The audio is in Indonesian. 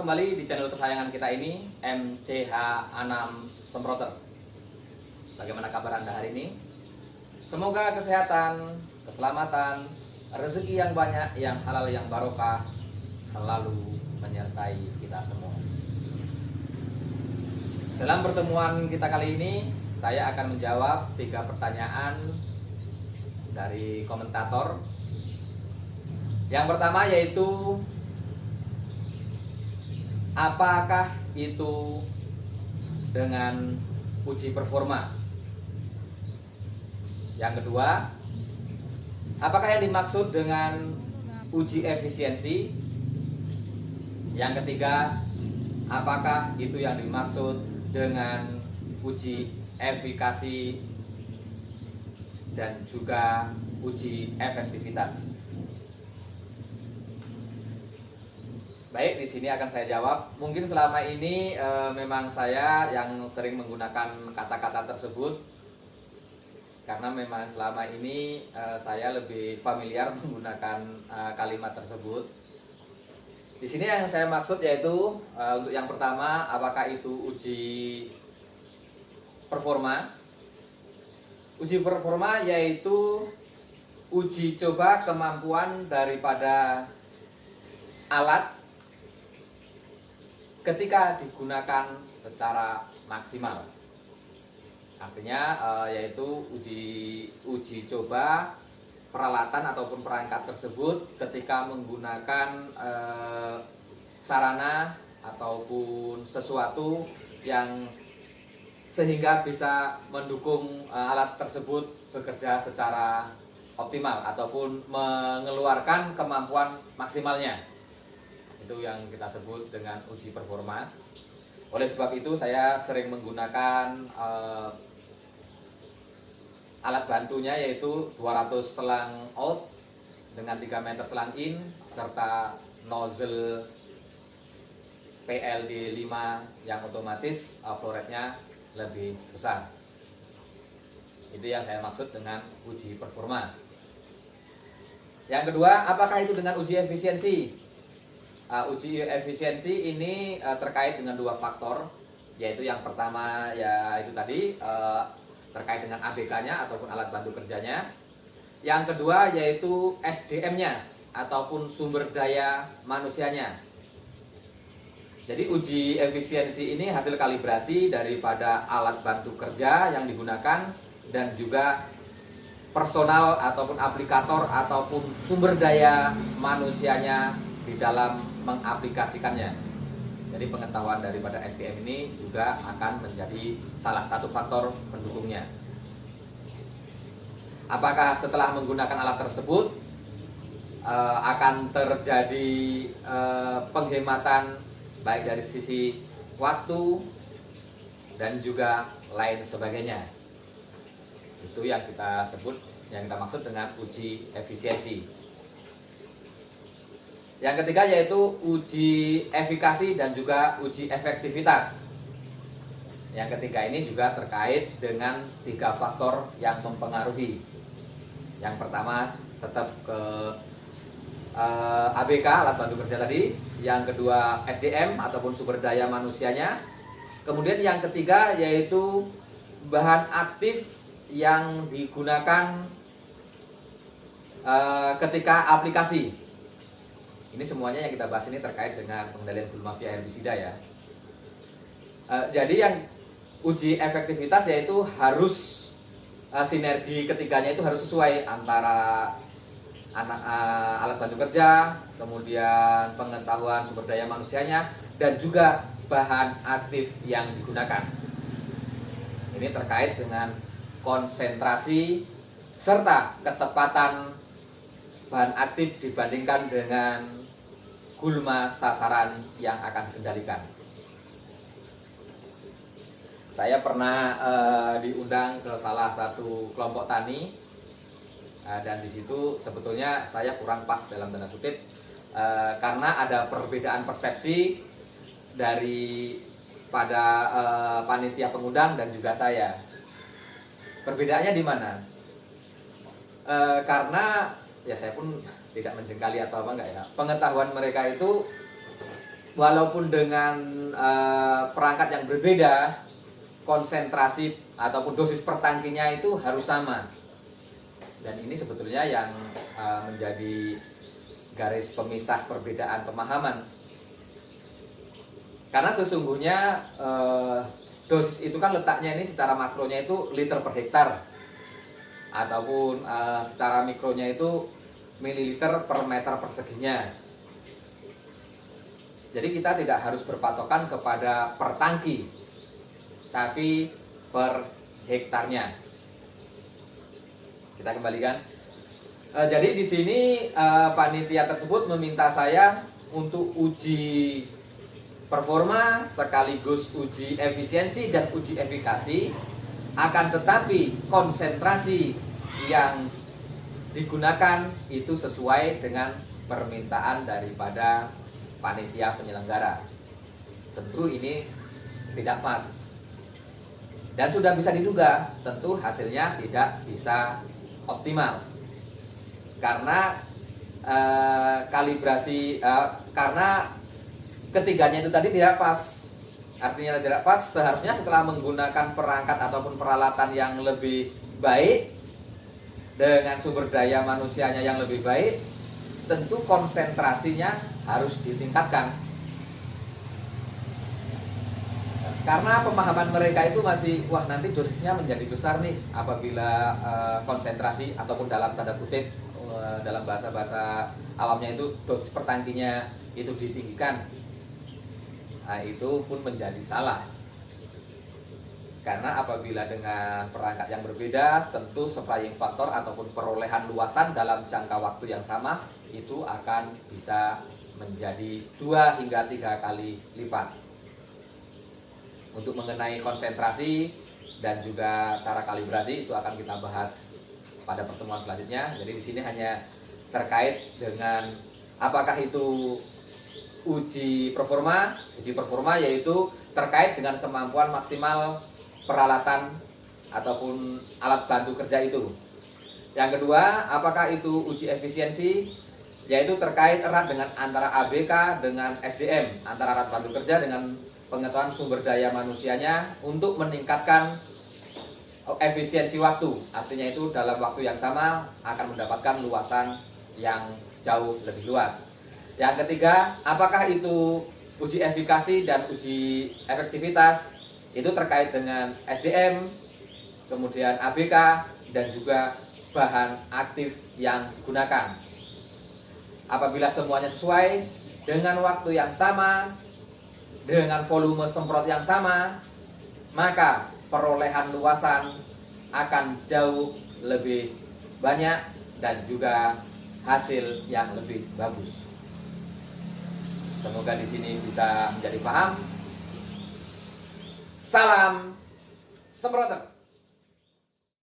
kembali di channel kesayangan kita ini, MCH Anam Semproter. Bagaimana kabar Anda hari ini? Semoga kesehatan, keselamatan, rezeki yang banyak, yang halal, yang barokah selalu menyertai kita semua. Dalam pertemuan kita kali ini, saya akan menjawab 3 pertanyaan dari komentator. Yang pertama yaitu, apakah itu dengan uji performa? Yang kedua, apakah yang dimaksud dengan uji efisiensi? Yang ketiga, apakah itu yang dimaksud dengan uji efikasi dan juga uji efektivitas? Baik, di sini akan saya jawab. Mungkin selama ini memang saya yang sering menggunakan kata-kata tersebut, karena memang selama ini saya lebih familiar menggunakan kalimat tersebut. Di sini yang saya maksud yaitu untuk yang pertama, apakah itu uji performa? Uji performa yaitu uji coba kemampuan daripada alat ketika digunakan secara maksimal. Artinya yaitu uji coba peralatan ataupun perangkat tersebut ketika menggunakan sarana ataupun sesuatu yang sehingga bisa mendukung alat tersebut bekerja secara optimal ataupun mengeluarkan kemampuan maksimalnya. Itu yang kita sebut dengan uji performa. Oleh sebab itu saya sering menggunakan alat bantunya yaitu 200 selang out dengan 3 meter selang in serta nozzle PLD 5 yang otomatis flow rate-nya lebih besar. Itu yang saya maksud dengan uji performa. Yang kedua, apakah itu dengan uji efisiensi? Uji efisiensi ini terkait dengan 2 faktor, yaitu yang pertama ya itu tadi terkait dengan ABK-nya ataupun alat bantu kerjanya. Yang kedua yaitu SDM-nya ataupun sumber daya manusianya. Jadi uji efisiensi ini hasil kalibrasi daripada alat bantu kerja yang digunakan dan juga personal ataupun aplikator ataupun sumber daya manusianya di dalam mengaplikasikannya. Jadi pengetahuan daripada SDM ini juga akan menjadi salah satu faktor pendukungnya. Apakah setelah menggunakan alat tersebut akan terjadi penghematan baik dari sisi waktu dan juga lain sebagainya. Itu yang kita sebut, yang kita maksud dengan uji efisiensi. Yang ketiga yaitu uji efikasi dan juga uji efektivitas. Yang ketiga ini juga terkait dengan 3 faktor yang mempengaruhi. Yang pertama tetap ke ABK, alat bantu kerja tadi. Yang kedua SDM ataupun sumber daya manusianya. Kemudian yang ketiga yaitu bahan aktif yang digunakan ketika aplikasi. Ini semuanya yang kita bahas ini terkait dengan pengendalian flu mafia herbisida ya. Jadi yang uji efektivitas yaitu harus sinergi ketiganya itu harus sesuai antara alat bantu kerja, kemudian pengetahuan sumber daya manusianya dan juga bahan aktif yang digunakan. Ini terkait dengan konsentrasi serta ketepatan bahan aktif dibandingkan dengan gulma sasaran yang akan dikendalikan. Saya pernah diundang ke salah satu kelompok tani dan di situ sebetulnya saya kurang pas dalam tanda kutip karena ada perbedaan persepsi dari pada panitia pengundang dan juga saya. Perbedaannya di mana? Karena ya saya pun tidak menjengkali atau apa enggak ya. Pengetahuan mereka itu walaupun dengan perangkat yang berbeda, konsentrasi ataupun dosis per tangkinya itu harus sama. Dan ini sebetulnya yang menjadi garis pemisah perbedaan pemahaman. Karena sesungguhnya dosis itu kan letaknya ini secara makronya itu liter per hektar, ataupun secara mikronya itu mililiter per meter perseginya. Jadi kita tidak harus berpatokan kepada per tangki, tapi per hektarnya. Kita kembalikan. Jadi di sini panitia tersebut meminta saya untuk uji performa sekaligus uji efisiensi dan uji efikasi. Akan tetapi konsentrasi yang digunakan itu sesuai dengan permintaan daripada panitia penyelenggara. Tentu ini tidak pas. Dan sudah bisa diduga, tentu hasilnya tidak bisa optimal. Karena kalibrasi karena ketiganya itu tadi tidak pas. Artinya tidak pas, seharusnya setelah menggunakan perangkat ataupun peralatan yang lebih baik dengan sumber daya manusianya yang lebih baik, tentu konsentrasinya harus ditingkatkan. Karena pemahaman mereka itu masih, wah nanti dosisnya menjadi besar nih apabila konsentrasi ataupun dalam tanda kutip dalam bahasa-bahasa awamnya itu dosis per tangkinya itu ditinggikan. Nah, itu pun menjadi salah. Karena apabila dengan perangkat yang berbeda, tentu supplying faktor ataupun perolehan luasan dalam jangka waktu yang sama itu akan bisa menjadi 2 hingga 3 kali lipat. Untuk mengenai konsentrasi dan juga cara kalibrasi itu akan kita bahas pada pertemuan selanjutnya. Jadi di sini hanya terkait dengan apakah itu uji performa. Uji performa yaitu terkait dengan kemampuan maksimal peralatan ataupun alat bantu kerja itu. Yang kedua, apakah itu uji efisiensi, yaitu terkait erat dengan antara ABK dengan SDM, antara alat bantu kerja dengan pengetahuan sumber daya manusianya untuk meningkatkan efisiensi waktu. Artinya itu dalam waktu yang sama akan mendapatkan luasan yang jauh lebih luas. Yang ketiga, apakah itu uji efikasi dan uji efektivitas, itu terkait dengan SDM, kemudian ABK, dan juga bahan aktif yang digunakan. Apabila semuanya sesuai dengan waktu yang sama, dengan volume semprot yang sama, maka perolehan luasan akan jauh lebih banyak dan juga hasil yang lebih bagus. Semoga di sini bisa menjadi paham. Salam semproter.